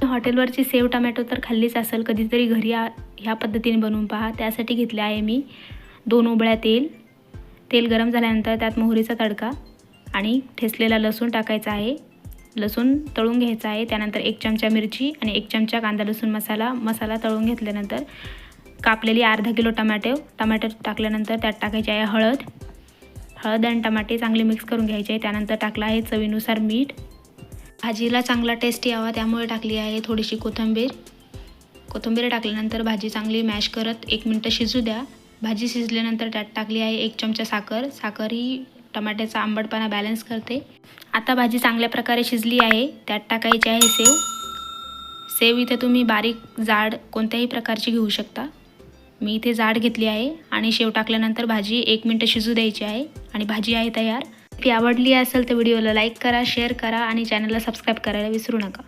हॉटेलवरची save tomato तर खाल्लीच असेल, कधीतरी घरी ह्या पद्धतीने बनवून पहा। त्यासाठी घेतले आहे मी 2 उबळ्या तेल गरम झाल्यानंतर त्यात मोहरीचा तडका आणि ठेचलेला लसूण टाकायचा आहे। लसूण तळून घ्यायचा आहे। त्यानंतर 1 चमचा मिरची आणि 1 चमचा कांदा लसूण मसाला तळून घेतल्यानंतर कापलेली अर्धा किलो टमाटर टाकल्यानंतर त्यात टाकायची आहे हळद आणि टमाटे चांगले मिक्स करून घ्यायचे आहे। त्यानंतर टाकला आहे चवीनुसार मीठ। भाजीला चांगला टेस्ट यावा त्यामुळे टाकली आहे थोडीशी कोथिंबीर टाकल्यानंतर भाजी चांगली मॅश करत 1 मिनिट शिजू द्या। भाजी शिजल्यानंतर त्यात टाकली आहे 1 चमचा साखर ही टमाट्याचा आंबटपणा बॅलन्स करते। आता भाजी चांगल्या प्रकारे शिजली आहे। त्यात टाकायची आहे सेव इथे तुम्ही बारीक जाड कोणत्याही प्रकारची घेऊ शकता। मी इथे जाड घेतली आहे आणि शेव टाकल्यानंतर भाजी 1 मिनिट शिजू द्यायची आहे आणि भाजी आहे तयार। ती आवडली असेल तर व्हिडिओला लाईक करा, शेअर करा आणि चॅनलला सबस्क्राईब करायला विसरू नका।